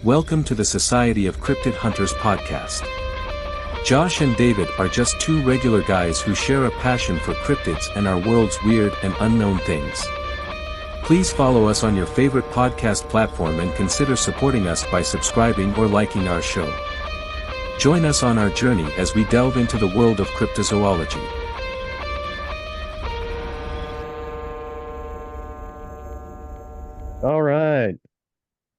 Welcome to the Society of Cryptid Hunters podcast. Josh and David are just two regular guys who share a passion for cryptids and our world's weird and unknown things. Please follow us on your favorite podcast platform and consider supporting us by subscribing or liking our show. Join us on our journey as we delve into the world of cryptozoology. All right.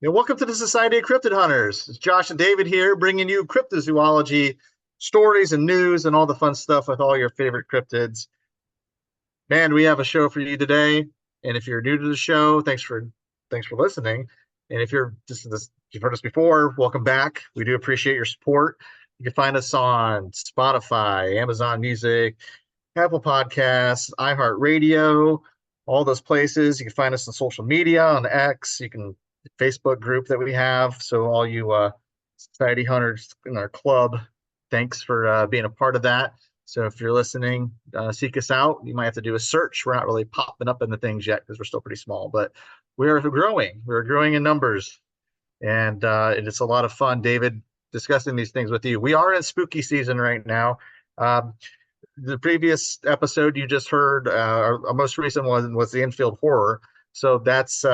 Yeah, welcome to the Society of Cryptid Hunters. It's Josh and David here, bringing you cryptozoology stories and news and all the fun stuff with all your favorite cryptids. Man, we have a show for you today. And if you're new to the show, thanks for listening. And if you've heard us before, welcome back. We do appreciate your support. You can find us on Spotify, Amazon Music, Apple Podcasts, iHeartRadio, all those places. You can find us on social media, on X. You can Facebook group that we have. So all you society hunters in our club, thanks for being a part of that. So if you're listening, seek us out. You might have to do a search. We're not really popping up in the things yet because we're still pretty small, but we're growing. We're growing in numbers, and it's a lot of fun, David, discussing these things with you. We are in spooky season right now. The previous episode you just heard, our most recent one was the infield horror. So that's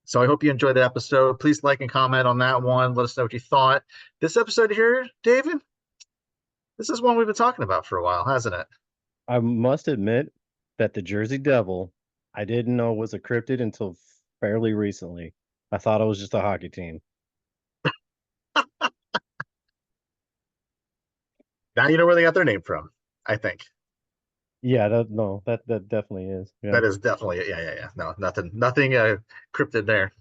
so I hope you enjoyed the episode. Please like and comment on that one. Let us know what you thought. This episode here, David, this is one we've been talking about for a while, hasn't it? I must admit that the Jersey Devil, I didn't know was a cryptid until fairly recently. I thought it was just a hockey team. Now you know where they got their name from, I think. Yeah, that definitely is. Yeah. That is definitely it. Yeah. No, nothing cryptid there.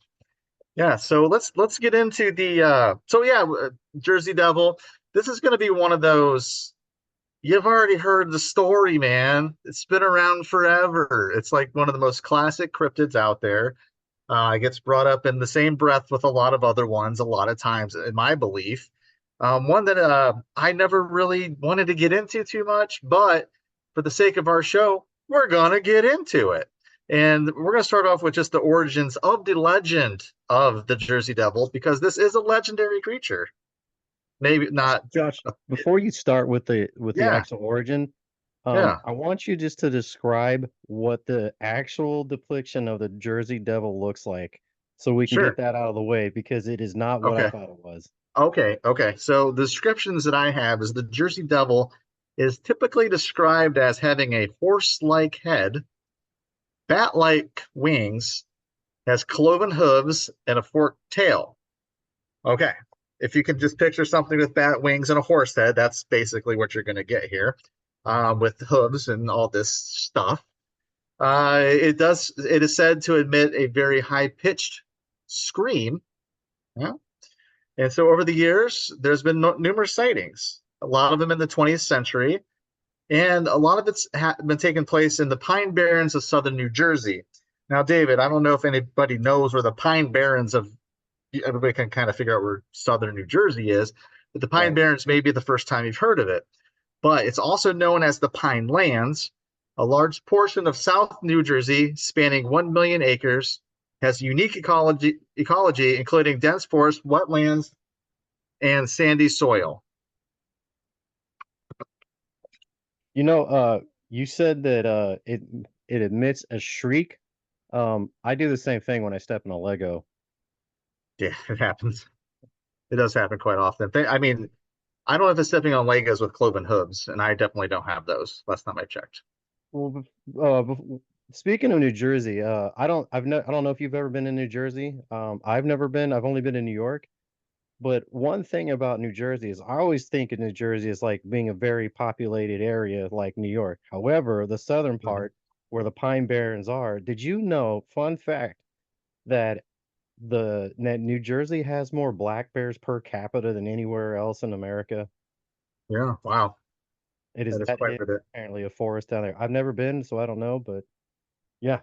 Yeah, so let's get into the Jersey Devil. This is going to be one of those, you've already heard the story, man. It's been around forever. It's like one of the most classic cryptids out there. It gets brought up in the same breath with a lot of other ones a lot of times, in my belief. One that I never really wanted to get into too much, but for the sake of our show, we're going to get into it. And we're going to start off with just the origins of the legend of the Jersey Devil, because this is a legendary creature. Maybe not. Josh, before you start with the actual origin, I want you just to describe what the actual depiction of the Jersey Devil looks like, so we can get that out of the way, because it is not what I thought it was. Okay. So the descriptions that I have is the Jersey Devil is typically described as having a horse-like head, bat-like wings, has cloven hooves, and a forked tail. Okay. If you can just picture something with bat wings and a horse head, that's basically what you're going to get here, with hooves and all this stuff. It is said to emit a very high-pitched scream. Yeah. And so over the years, there's been numerous sightings, a lot of them in the 20th century, and a lot of it's been taking place in the Pine Barrens of southern New Jersey. Now, David, I don't know if anybody knows where the Pine Barrens of, everybody can kind of figure out where southern New Jersey is, but the Pine Barrens may be the first time you've heard of it. But it's also known as the Pine Lands. A large portion of South New Jersey, spanning 1 million acres, has unique ecology, including dense forest, wetlands, and sandy soil. You know, you said that it emits a shriek. I do the same thing when I step in a Lego. Yeah, it happens. It does happen quite often. I mean, I don't know if it's stepping on Legos with cloven hooves, and I definitely don't have those. Last time I checked. Well, speaking of New Jersey, I don't know if you've ever been in New Jersey. I've never been. I've only been in New York. But one thing about New Jersey is I always think of New Jersey as like being a very populated area like New York. However, the southern part where the Pine Barrens are, did you know, fun fact, that New Jersey has more black bears per capita than anywhere else in America? Yeah, wow. It is quite a bit. apparently a forest down there. I've never been, so I don't know, but yeah.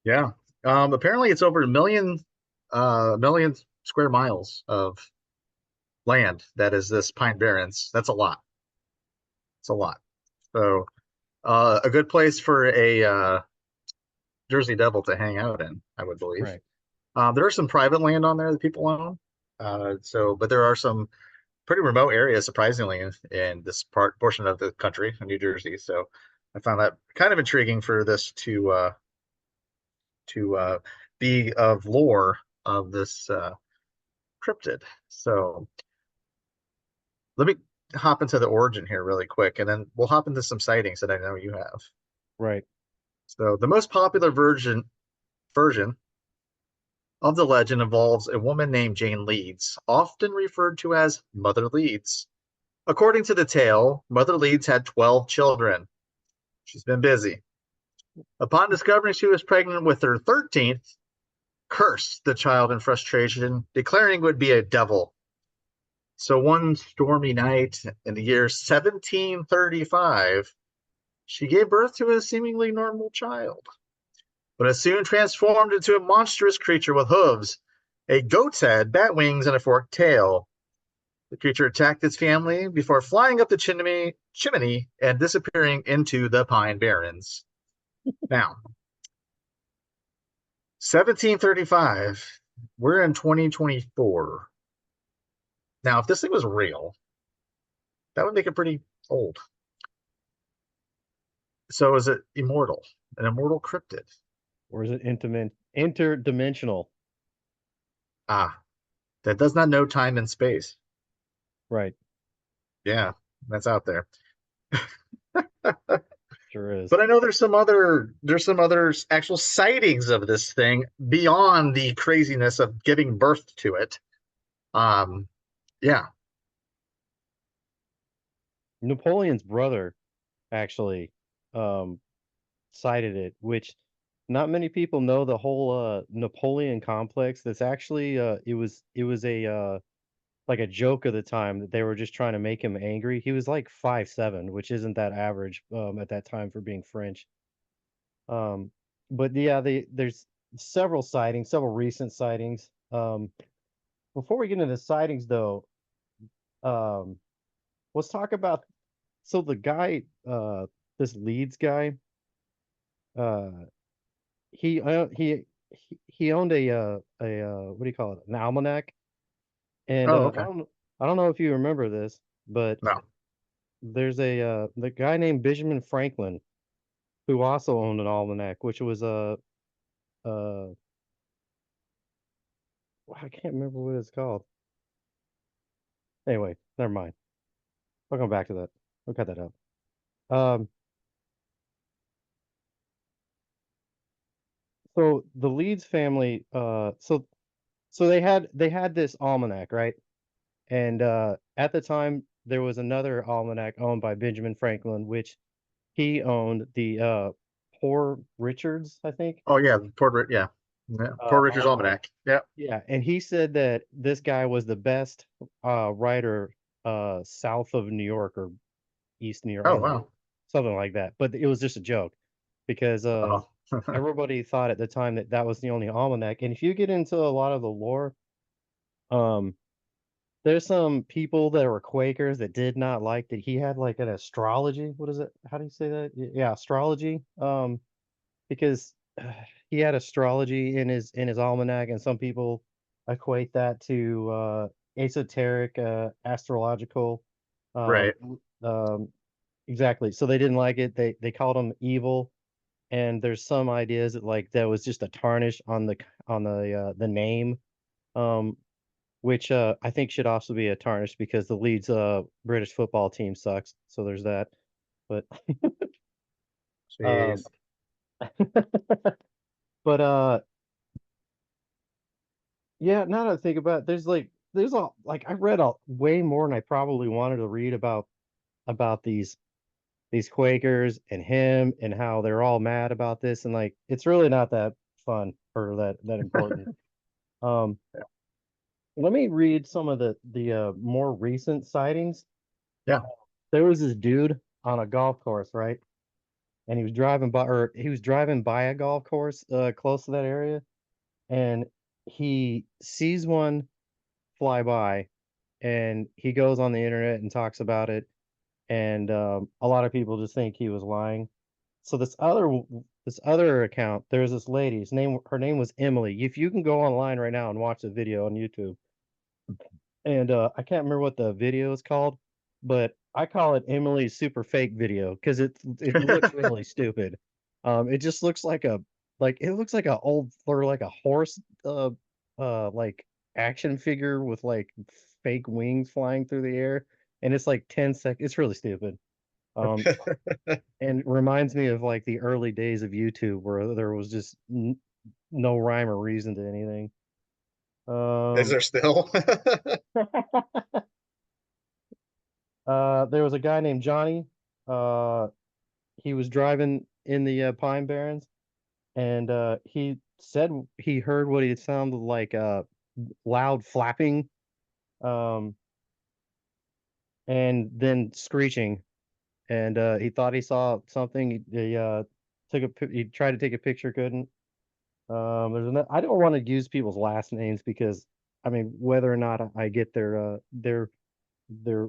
Yeah. Apparently it's over a million square miles of land that is this Pine Barrens. That's a lot. It's a lot. So a good place for a Jersey Devil to hang out in, I would believe. Right. There is some private land on there that people own, But there are some pretty remote areas, surprisingly, in this portion of the country, in New Jersey. So I found that kind of intriguing for this to be of lore of this cryptid. So let me hop into the origin here really quick, and then we'll hop into some sightings that I know you have. Right. So the most popular version of the legend involves a woman named Jane Leeds, often referred to as Mother Leeds. According to the tale, Mother Leeds had 12 children. She's been busy. Upon discovering she was pregnant with her 13th, cursed the child in frustration, declaring it would be a devil. So one stormy night in the year 1735, she gave birth to a seemingly normal child, but it soon transformed into a monstrous creature with hooves, a goat's head, bat wings, and a forked tail. The creature attacked its family before flying up the chimney and disappearing into the Pine Barrens. Now, 1735, we're in 2024. Now, if this thing was real, that would make it pretty old. So is it immortal? An immortal cryptid? Or is it interdimensional? Ah, that does not know time and space. Right. Yeah, that's out there. Sure is. But I know there's some other actual sightings of this thing beyond the craziness of giving birth to it. Yeah. Napoleon's brother actually um cited it, which not many people know the whole Napoleon complex. That's actually it was a like a joke of the time that they were just trying to make him angry. He was like 5'7", which isn't that average at that time for being French. Um but yeah, there's several sightings, several recent sightings. Before we get into the sightings though, um let's talk about so the guy this Leeds guy, uh he owned a what do you call it, an almanac, and Oh, okay. I don't know if you remember this, but No. there's a the guy named Benjamin Franklin who also owned an almanac, which was a uh I can't remember what it's called. Anyway, never mind. I'll come back to that. I'll cut that out. Um, so the Leeds family, so they had this almanac, right? And at the time, there was another almanac owned by Benjamin Franklin, which he owned the Poor Richards, I think. Oh, yeah. Yeah. Yeah. Poor Richard's Almanac. Almanac. Yeah. Yeah, and he said that this guy was the best writer south of New York or east New York. I Oh, don't know, wow. something like that. But it was just a joke because Oh. everybody thought at the time that that was the only almanac. And if you get into a lot of the lore, um, there's some people that were Quakers that did not like that he had like an astrology. What is it? How do you say that? Yeah, astrology. Because he had astrology in his almanac, and some people equate that to esoteric, astrological. Um, Right. exactly. So they didn't like it. They called him evil, and there's some ideas that like that was just a tarnish on the name. Um, which I think should also be a tarnish because the Leeds British football team sucks. So there's that. But um, Jeez. but yeah, now that I think about it, there's a like I read a way more than I probably wanted to read about these Quakers and him and how they're all mad about this, and like it's really not that fun or that important. Um, let me read some of the more recent sightings. Yeah. There was this dude on a golf course, right? And he was driving by a golf course close to that area, and he sees one fly by, and he goes on the internet and talks about it, and a lot of people just think he was lying. So this other account, there's this lady. Her name was Emily. If you can go online right now and watch the video on YouTube, And I can't remember what the video is called, but I call it Emily's super fake video because it looks really stupid. It just looks like it looks like a old or like a horse like action figure with like fake wings flying through the air, and it's like 10 seconds. It's really stupid. Um, and it reminds me of like the early days of YouTube where there was just no rhyme or reason to anything. Is there still? There was a guy named Johnny. Uh, he was driving in the Pine Barrens, and he said he heard what he sounded like loud flapping, um, and then screeching. And he thought he saw something. He tried to take a picture, couldn't. I don't want to use people's last names because I mean whether or not I get their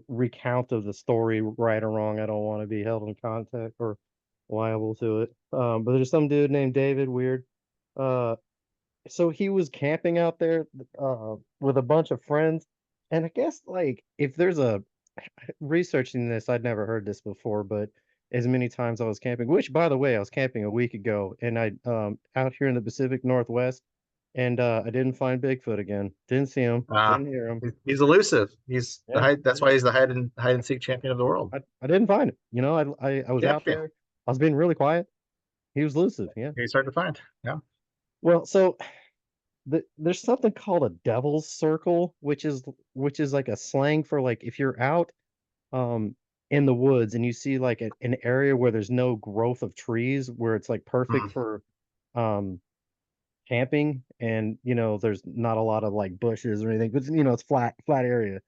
recount of the story right or wrong. I don't want to be held in contact or liable to it. But there's some dude named David, weird. Uh, so he was camping out there with a bunch of friends, and I guess like if there's a researching this, I'd never heard this before, but as many times I was camping, which by the way, I was camping a week ago, and I out here in the Pacific Northwest, and I didn't find Bigfoot again. Didn't see him. Ah, Didn't hear him. he's elusive. He's the Yeah, hide. That's why he's the hide and seek champion of the world. I didn't find it. You know, I was out Champion. there. I was being really quiet. He was elusive. Yeah. He's hard to find. Yeah. Well, so there's something called a devil's circle, which is like a slang for like if you're out um in the woods and you see like an area where there's no growth of trees, where it's like perfect Mm. for um camping, and you know there's not a lot of like bushes or anything, but you know it's flat area,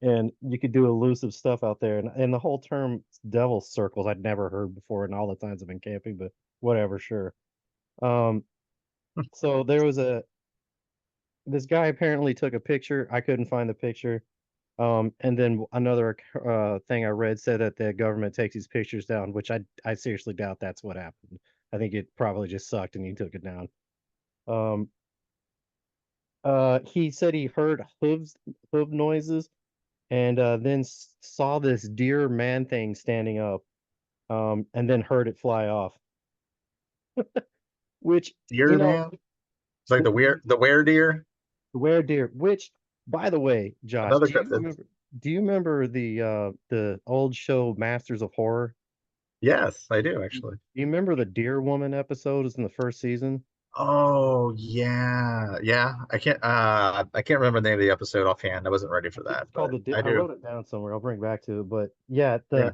and you could do elusive stuff out there. And the whole term devil's circles I'd never heard before in all the times I've been camping, but whatever, sure. Um, so there was a this guy apparently took a picture. I couldn't find the picture. And then another thing I read said that the government takes these pictures down, which I seriously doubt that's what happened. I think it probably just sucked and he took it down. Um, he said he heard hoof noises, and then saw this deer man thing standing up, and then heard it fly off. Which, you Deer know, man. It's like the were deer. where deer, which, by the way, Josh, Another cryptid. do you remember the old show Masters of Horror? Yes, I do Do actually. you remember the Deer Woman episode is in the first season? Oh yeah, yeah. I can't remember the name of the episode offhand. I wasn't ready for that, It's called but I I do. wrote it down somewhere. I'll bring it back to it. But yeah, Yeah.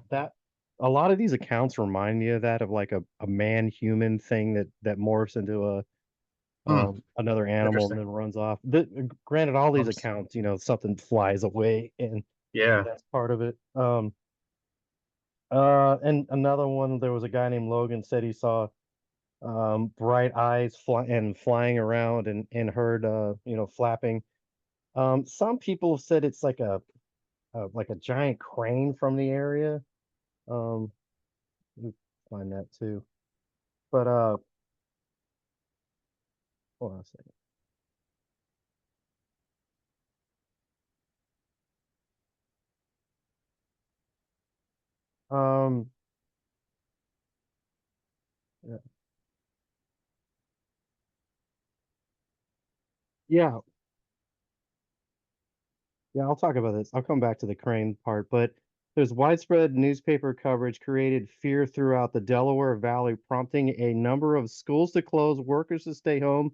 a lot of these accounts remind me of that, of like a man human thing that morphs into a Hmm. another animal and Interesting. then runs off. Granted, all these Oops. accounts, you know, something flies away, and Yeah. that's part of it. And another one, there was a guy named Logan said he saw bright eyes flying around, and heard you know, flapping. Some people have said it's like a giant crane from the area. Um, let me find that too. But hold on a second. Um, yeah, yeah, yeah, I'll talk about this. I'll come back to the crane part, but there's widespread newspaper coverage created fear throughout the Delaware Valley, prompting a number of schools to close, workers to stay home,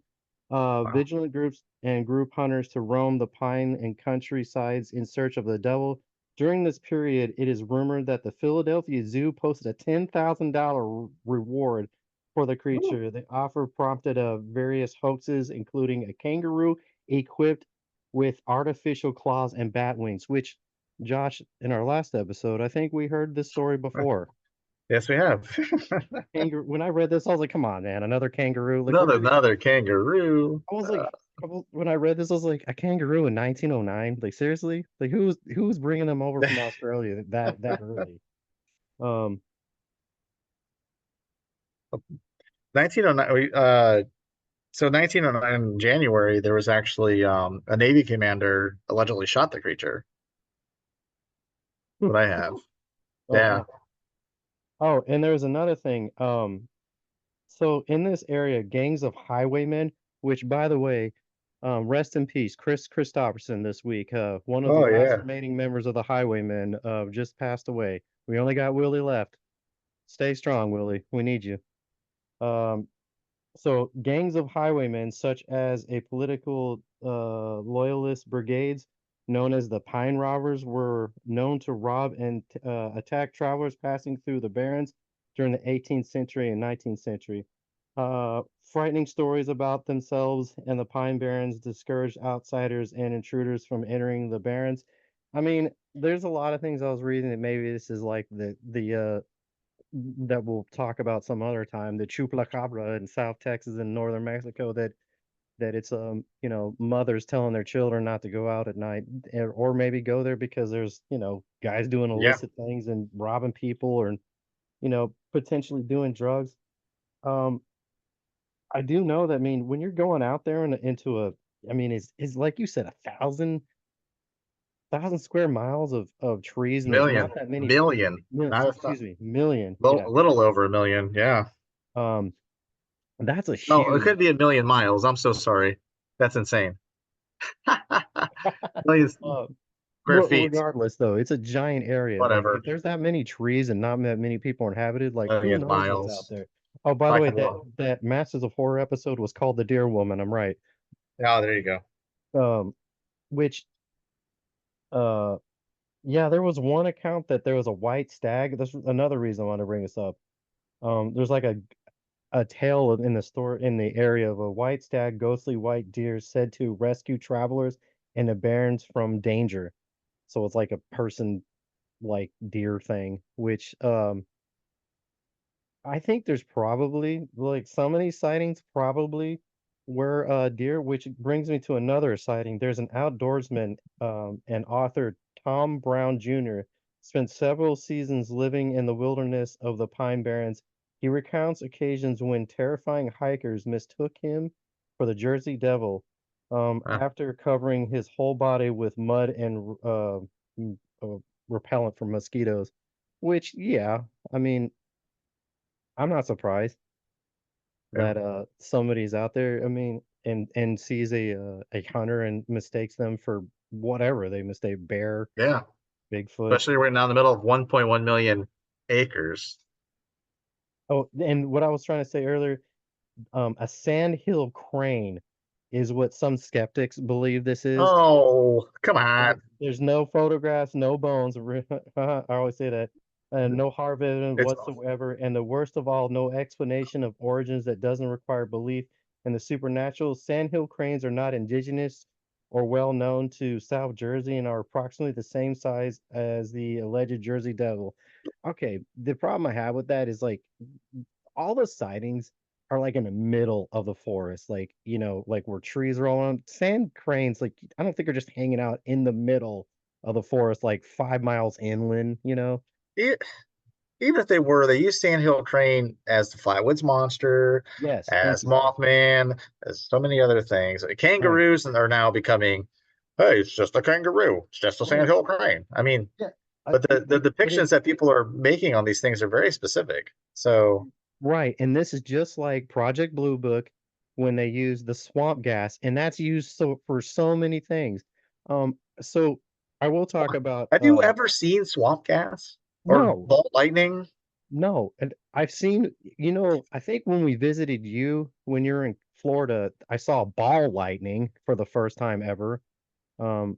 Wow. vigilant groups and group hunters to roam the pine and countrysides in search of the devil. During this period, it is rumored that the Philadelphia Zoo posted a $10,000 reward for the Ooh. creature. The offer prompted various hoaxes, including a kangaroo equipped with artificial claws and bat wings, which, Josh, in our last episode, I think we heard this story before. Yes, we have. Kangaroo. When I read this, I was like, "Come on, man, another kangaroo!" Like, Another kangaroo. I was like, when I read this, I was like, "A kangaroo in 1909? Like, seriously? Like, who was bringing them over from Australia that early?" Um, 1909. So 1909 in January, there was actually a Navy commander allegedly shot the creature. What I have. Oh, Yeah. oh, oh, and there's another thing. So in this area, gangs of highwaymen, which by the way, rest in peace, Chris Christopherson this week. One of the Oh last yeah. remaining members of the highwaymen just passed away. We only got Willie left. Stay strong, Willie. We need you. Um, so gangs of highwaymen, such as a political loyalist brigades known as the Pine Robbers, were known to rob and attack travelers passing through the Barrens during the 18th century and 19th century. Frightening stories about themselves and the Pine Barrens discouraged outsiders and intruders from entering the Barrens. I mean, there's a lot of things I was reading that maybe this is like the that we'll talk about some other time, the chupacabra in South Texas and northern Mexico, that it's mothers telling their children not to go out at night, or maybe go there because there's guys doing Yeah. illicit things and robbing people, or potentially doing drugs. Um, I do know that. I mean, when you're going out there and into a, I mean, is like you said, 1,000 square miles of trees, and there's Million. not that many Million. millions, Not a excuse me, million. well, Yeah. a little over a million. Yeah. Um, that's a Oh, it huge. could be a million miles. I'm so sorry. That's insane. Million square feet. Regardless, though, it's a giant area. Like, Whatever. if there's that many trees and not that many people inhabited, like, who Million knows what's out miles. there? Oh, by the I way, can that Masters of Horror episode was called The Deer Woman. I'm right. Oh, there you go. Um, which, uh, yeah, there was one account that there was a white stag. That's another reason I want to bring this up. There's like a tale in the store in the area of a white stag, ghostly white deer said to rescue travelers in the barrens from danger. So it's like a person like deer thing, which I think there's probably like some of these sightings probably were deer, which brings me to another sighting. There's an outdoorsman and author, Tom Brown Jr., spent several seasons living in the wilderness of the Pine Barrens. He recounts occasions when terrifying hikers mistook him for the Jersey Devil Uh, after covering his whole body with mud and m- uh, repellent from mosquitoes. Which, yeah, I mean, I'm not surprised yeah. that somebody's out there. I mean, and sees a hunter and mistakes them for whatever they mistake, bear, Yeah. Bigfoot. Especially right now in the middle of 1.1 million acres. Oh, and what I was trying to say earlier, a sandhill crane is what some skeptics believe this is. Oh, come on. There's no photographs, no bones. I always say that. No hard evidence It's whatsoever. And the worst of all, no explanation of origins that doesn't require belief in the supernatural. Sandhill cranes are not indigenous or well known to South Jersey and are approximately the same size as the alleged Jersey Devil. Okay, the problem I have with that is like all the sightings are like in the middle of the forest, like like where trees are all on. Sand cranes, like I don't think are just hanging out in the middle of the forest, like 5 miles inland. e- even if they were, they used Sandhill Crane as the Flatwoods Monster, Yes, thank as you. Mothman, as so many other things. Right, Kangaroos are now becoming, hey, it's just a kangaroo. It's just a right. Sandhill Crane. I mean, Yeah, but the it depictions is that people are making on these things are very specific. So, right, and this is just like Project Blue Book when they use the swamp gas, and that's used for so many things. So I will talk about have you ever seen swamp gas or no. ball lightning? No, and I've seen, I think when we visited you when you're in Florida, I saw ball lightning for the first time ever. Um,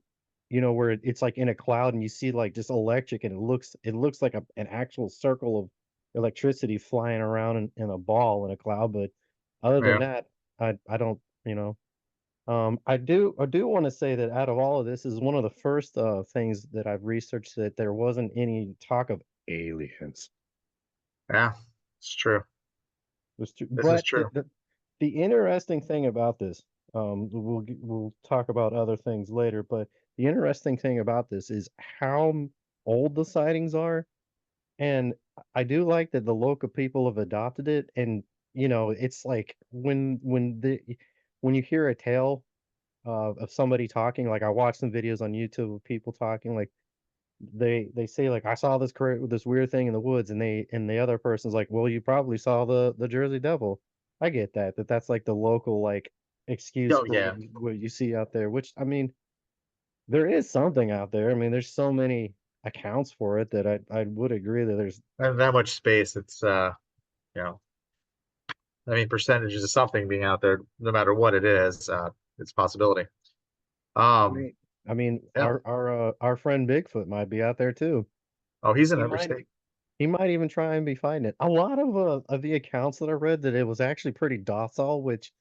where it's like in a cloud and you see like just electric and it looks like an actual circle of electricity flying around in a ball in a cloud. But other than Yeah, that, I don't, I do want to say that out of all of this is one of the first things that I've researched that there wasn't any talk of aliens. yeah, it's true. Was true. This is But true. the interesting thing about this, we'll talk about other things later, but the interesting thing about this is how old the sightings are, and I do like that the local people have adopted it, and it's like when when you hear a tale of somebody talking, like I watch some videos on YouTube of people talking, like they say like I saw this weird thing in the woods, and the other person's like, well, you probably saw the Jersey Devil. I get that's like the local like excuse Oh for yeah, what you see out there, which I mean, there is something out there. I mean, there's so many accounts for it that I would agree that there's. and that much space. It's you know, I mean, percentages of something being out there, no matter what it is, it's a possibility. I Um, mean, I mean, yeah. our friend Bigfoot might be out there too. Oh, he's in He every might state. he might even try and be fighting it. A lot of the accounts that I read that it was actually pretty docile, which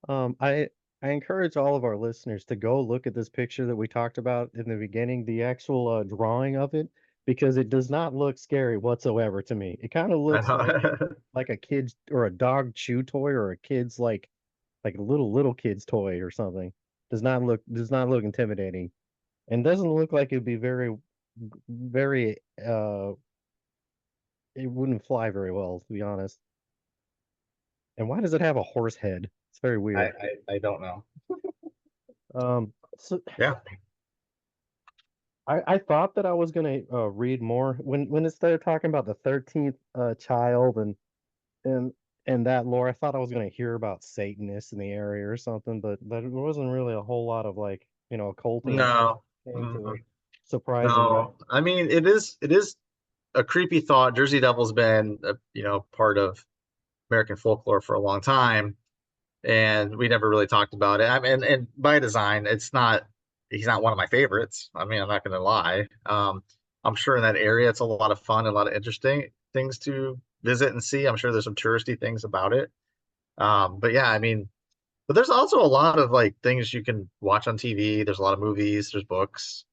I encourage all of our listeners to go look at this picture that we talked about in the beginning, the actual drawing of it, because it does not look scary whatsoever to me. It kind of I looks know. like a kid's or a dog chew toy or a kid's like a little kid's toy or something. Does not look intimidating and doesn't look like it'd be very it wouldn't fly very well, to be honest. And why does it have a horse head? It's very weird. I don't know. So Yeah. I thought that I was gonna read more when it started talking about the 13th child and and that lore. I thought I was gonna hear about Satanists in the area or something, but there wasn't really a whole lot of like occulty No. thing to it. Mm-mm. Surprisingly, No. I mean, it is a creepy thought. Jersey Devil's been part of American folklore for a long time, and we never really talked about it. I mean, and by design, he's not one of my favorites. I mean, I'm not going to lie. I'm sure in that area it's a lot of fun and a lot of interesting things to visit and see. I'm sure there's some touristy things about it. But yeah, I mean, but there's also a lot of like things you can watch on TV. There's a lot of movies, there's books.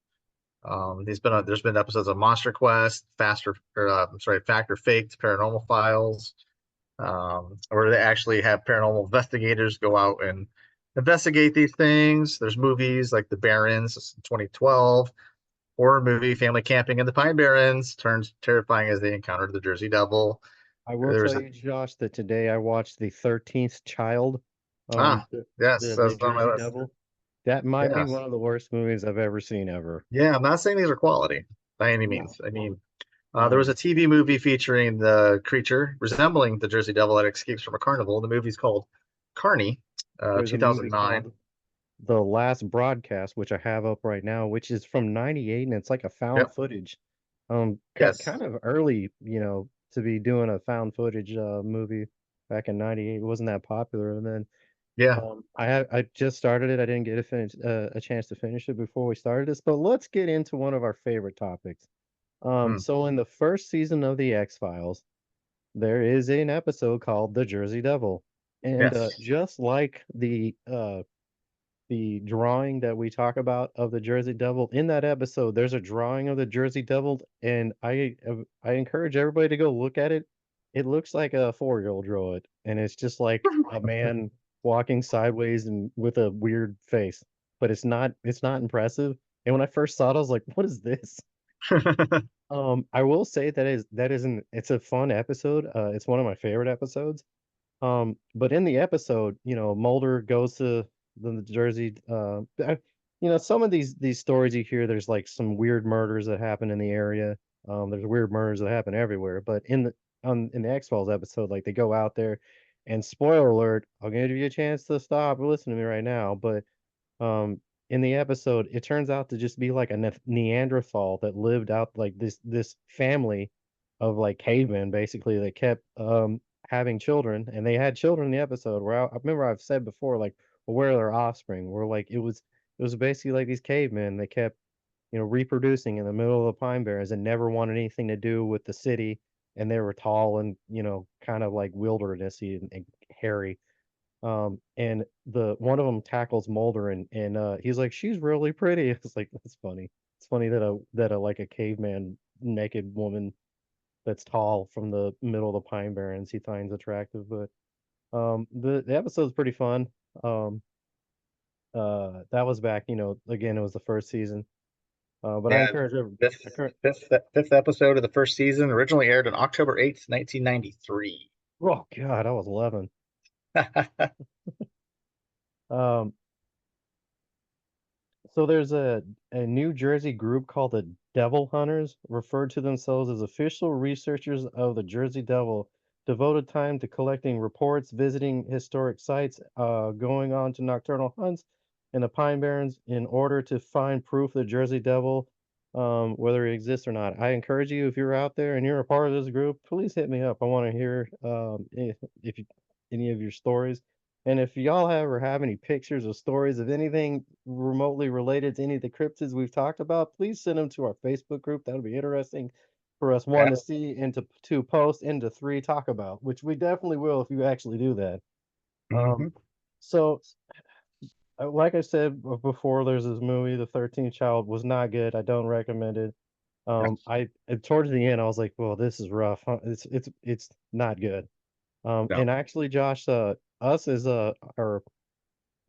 There's been episodes of Monster Quest, I'm sorry, Fact or Faked, Paranormal Files, where they actually have paranormal investigators go out and investigate these things. There's movies like The Barrens, 2012, horror movie, Family Camping in the Pine Barrens, turns terrifying as they encounter the Jersey Devil. I will tell There's you, Josh, that today I watched the 13th Child, ah the yes, the that's on my Jersey list. Devil. That might be Yes, one of the worst movies I've ever seen ever. yeah, I'm not saying these are quality by any No. means. I mean, there was a Um, TV movie featuring the creature resembling the Jersey Devil that escapes from a carnival. The movie's called Carney, there's a movie 2009. called The Last Broadcast, which I have up right now, which is from '98, and it's like a found Yep. footage. Yes. Kind of early, to be doing a found footage movie back in '98. It wasn't that popular, and then Yeah. I just started it. I didn't get a chance to finish it before we started this, but let's get into one of our favorite topics. Hmm. So in the first season of the X-Files, there is an episode called The Jersey Devil. And Yes. just like the drawing that we talk about of the Jersey Devil in that episode, there's a drawing of the Jersey Devil, and I encourage everybody to go look at it. It looks like a 4-year-old drew it, and it's just like a man walking sideways and with a weird face. But it's not impressive. And when I first saw it, I was like, "What is this?" I will say it's a fun episode. It's one of my favorite episodes. But in the episode, Mulder goes to the Jersey. Some of these stories you hear, there's like some weird murders that happen in the area. There's weird murders that happen everywhere. But in the X-Files episode, like they go out there, and spoiler alert, I'll give you a chance to stop and listen to me right now. But in the episode, it turns out to just be like a Neanderthal that lived out like this family of like cavemen basically that kept having children, and they had children in the episode where I remember I've said before like, well, where are their offspring? Where like it was basically like these cavemen that kept reproducing in the middle of the pine barrens and never wanted anything to do with the city, and they were tall and kind of like wildernessy and hairy. And the one of them tackles Mulder, and he's like, "She's really pretty." It's like that's funny. It's funny that a like a caveman naked woman that's tall from the middle of the pine barrens he finds attractive. But the episode's pretty fun. Um, that was back, again, it was the first season. But I Yeah. encourage every, Fifth, I encourage, fifth episode of the first season originally aired on October 8th, 1993. oh God, I was 11. Um, so there's a New Jersey group called the Devil Hunters, referred to themselves as official researchers of the Jersey Devil, devoted time to collecting reports, visiting historic sites, going on to nocturnal hunts in the Pine Barrens in order to find proof the Jersey Devil, whether it exists or not. I encourage you, if you're out there and you're a part of this group, please hit me up. I want to hear if you, any of your stories. And if y'all ever have any pictures or stories of anything remotely related to any of the cryptids we've talked about, please send them to our Facebook group. That would be interesting for us, Yeah. one, to see, and to two, post, and to three, talk about, which we definitely will if you actually do that. Mhm. So, like I said before, there's this movie, The 13th Child, was not good. I don't recommend it. Towards the end, I was like, well, this is rough. Huh? It's not good. No. And actually, Josh, us as our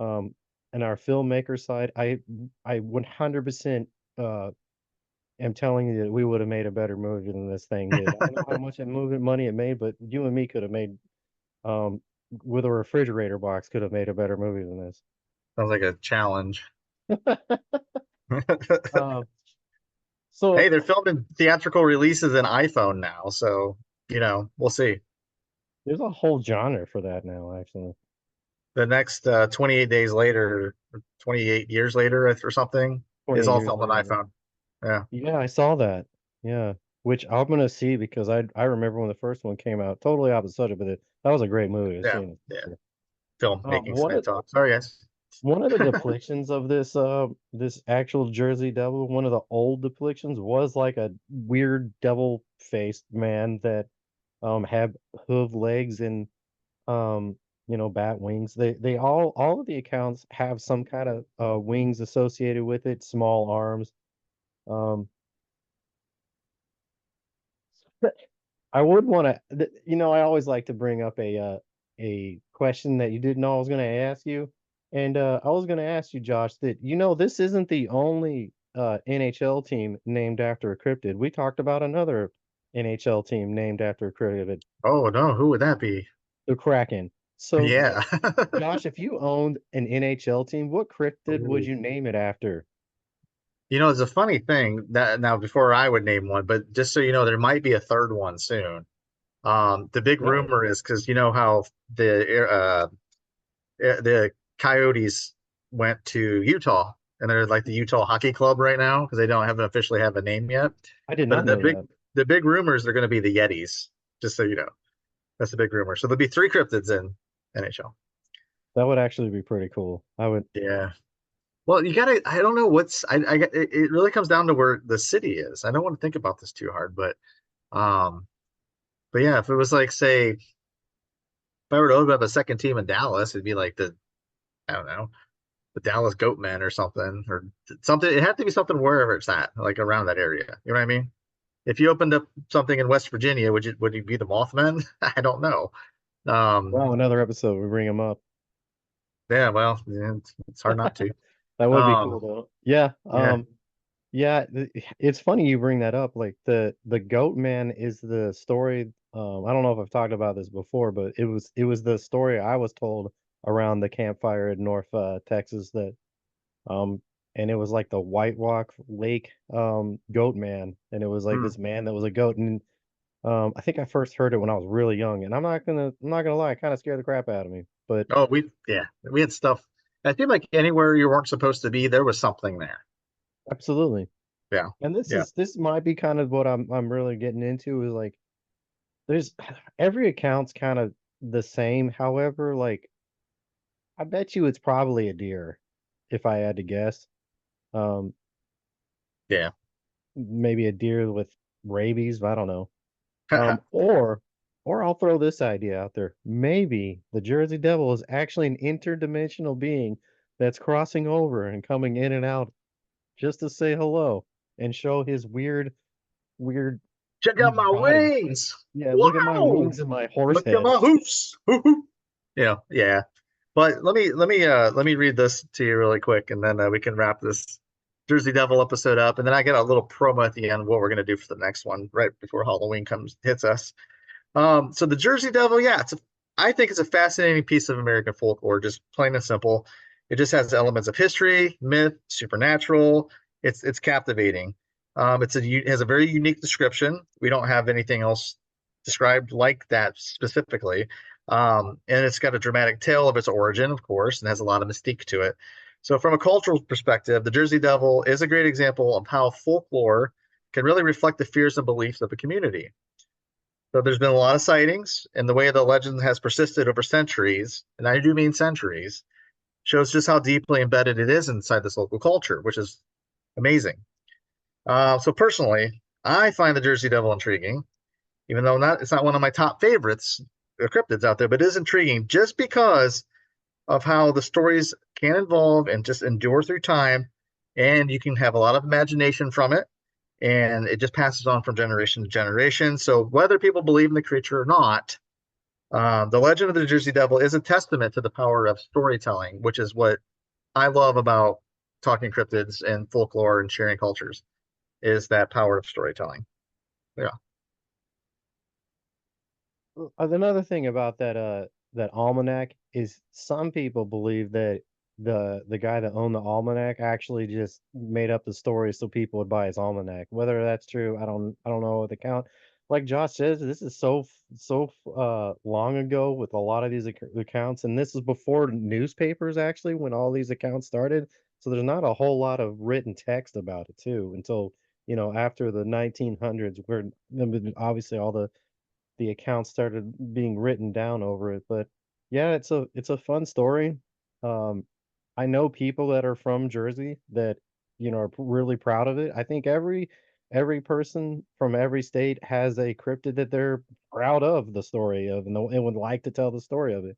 um, and our filmmaker side, I 100% uh am telling you that we would have made a better movie than this thing did. I don't know how much movie money it made, but you and me could have made um with a refrigerator box could have made a better movie than this. Sounds like a challenge. Um, Hey, so they're filming theatrical releases in iPhone now, so we'll see. there's a whole genre for that now, actually. The next 28 days later, or 28 years later, or something, is 28 all years filmed on later. iPhone. Yeah, Yeah, I saw that. Yeah, which I'm gonna see because I remember when the first one came out. Totally opposite subject, but that was a great movie. I've yeah, seen yeah. it. Filmmaking One side of talk. Sorry, guys. one of the depictions of this actual Jersey Devil, one of the old depictions was like a weird devil-faced man that had hoof legs and um bat wings. They all of the accounts have some kind of wings associated with it, small arms. Um I would want to, I always like to bring up a question that you didn't know I was going to ask you, and I was going to ask you, Josh, that this isn't the only NHL team named after a cryptid. We talked about another NHL team named after a cryptid, Oh no, who would that be? the Kraken. So, Yeah. Josh, if you owned an NHL team, what cryptid would Ooh. you name it after? It's a funny thing that now before I would name one, but just so you know, there might be a third one soon. The big Really? rumor is because you know how the Coyotes went to Utah and they're like the Utah Hockey Club right now because they don't haven't officially have a name yet. I did But not know that. the big rumors are going to be the Yetis, just so you know. That's the big rumor. So there'll be three cryptids in NHL. That would actually be pretty cool. I would. Yeah. Well, you gotta. I don't know what's. It really comes down to where the city is. I don't want to think about this too hard, um, but yeah, if it was like, say, if I were to open up a second team in Dallas, it'd be like I don't know, the Dallas Goatmen or something, or something. It had to be something wherever it's at, like around that area. You know what I mean? If you opened up something in West Virginia, would you be the Mothman? I don't know. Um, Wow, another episode. We bring them up. yeah, well, yeah, it's hard not to. That would be cool Um, though. Yeah. yeah. Yeah, it's funny you bring that up. Like the Goat Man is the story. I don't know if I've talked about this before, but it was the story I was told around the campfire in North Texas that um and it was like the White Rock Lake Goat Man, and it was like Hmm. this man that was a goat. And I think I first heard it when I was really young, and I'm not gonna lie, it kind of scared the crap out of me. But Oh, we had stuff. I feel like anywhere you weren't supposed to be, there was something there. absolutely. Yeah, And yeah, this might be kind of what I'm really getting into, is like there's every account's kind of the same. However, like I bet you it's probably a deer, if I had to guess. Um, yeah. Maybe a deer with rabies, I don't know. Or I'll throw this idea out there. Maybe the Jersey Devil is actually an interdimensional being that's crossing over and coming in and out just to say hello and show his weird Check out my body. wings. Yeah, look at my Wow. wings and my horse Look at head. my hoofs. Yeah, yeah. But let me read this to you really quick, and then we can wrap this Jersey Devil episode up. And then I get a little promo at the end of what we're gonna do for the next one, right before Halloween comes hits us. So the Jersey Devil, yeah, I think it's a fascinating piece of American folklore, just plain and simple. It just has elements of history, myth, supernatural. It's captivating. It has a very unique description. We don't have anything else described like that specifically. And it's got a dramatic tale of its origin, of course, and has a lot of mystique to it. So, from a cultural perspective, the Jersey Devil is a great example of how folklore can really reflect the fears and beliefs of a community. So, there's been a lot of sightings, and the way the legend has persisted over centuries, and I do mean centuries, shows just how deeply embedded it is inside this local culture, which is amazing. So, personally, I find the Jersey Devil intriguing, even though it's not one of my top favorites, cryptids out there, but it is intriguing just because of how the stories can evolve and just endure through time, and you can have a lot of imagination from it, and it just passes on from generation to generation. So whether people believe in the creature or not, the legend of the Jersey Devil is a testament to the power of storytelling, which is what I love about talking cryptids and folklore and sharing cultures, is that power of storytelling. Yeah. Another thing about that almanac is some people believe that the guy that owned the almanac actually just made up the story so people would buy his almanac. Whether that's true, I don't know the count. Like Josh says, this is long ago with a lot of these accounts, and this is before newspapers actually when all these accounts started. So there's not a whole lot of written text about it too until after the 1900s, where obviously all the accounts started being written down over it. But yeah, it's a fun story. Um, I know people that are from Jersey that are really proud of it. I think every person from every state has a cryptid that they're proud of the story of, and would like to tell the story of it.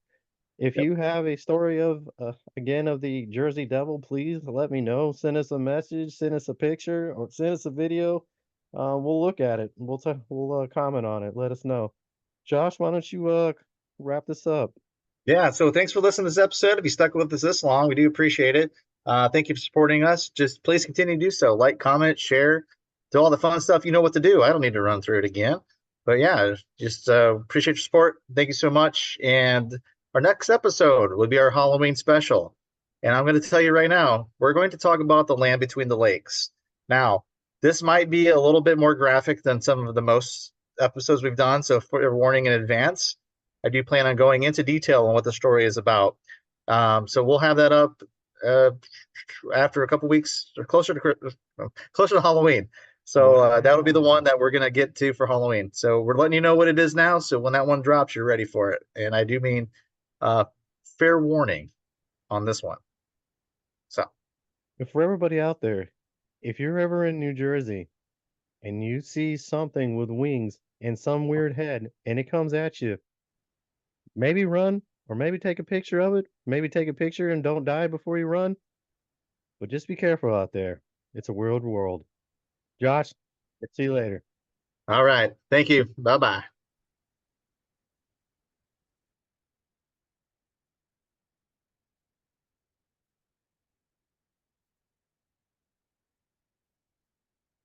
If Yep. you have a story of again of the Jersey Devil, please let me know. Send us a message, send us a picture, or send us a video. We'll look at it. We'll comment on it. Let us know. Josh, why don't you wrap this up? Yeah, so thanks for listening to this episode. If you stuck with us this long, we do appreciate it. Thank you for supporting us. Just please continue to do so. Like, comment, share, do all the fun stuff. You know what to do. I don't need to run through it again. But yeah, just appreciate your support. Thank you so much. And our next episode will be our Halloween special. And I'm going to tell you right now, we're going to talk about the land between the lakes. Now, this might be a little bit more graphic than some of the most episodes we've done. So, for a warning in advance, I do plan on going into detail on what the story is about. So we'll have that up uh, after a couple weeks, or closer to Halloween. So that'll be the one that we're gonna get to for Halloween. So we're letting you know what it is now. So when that one drops, you're ready for it. And I do mean uh, fair warning on this one. So And for everybody out there, if you're ever in New Jersey and you see something with wings and some weird head and it comes at you, maybe run or maybe take a picture of it. Maybe take a picture and don't die before you run. But just be careful out there. It's a weird world. Josh, see you later. all right, thank you. Bye bye.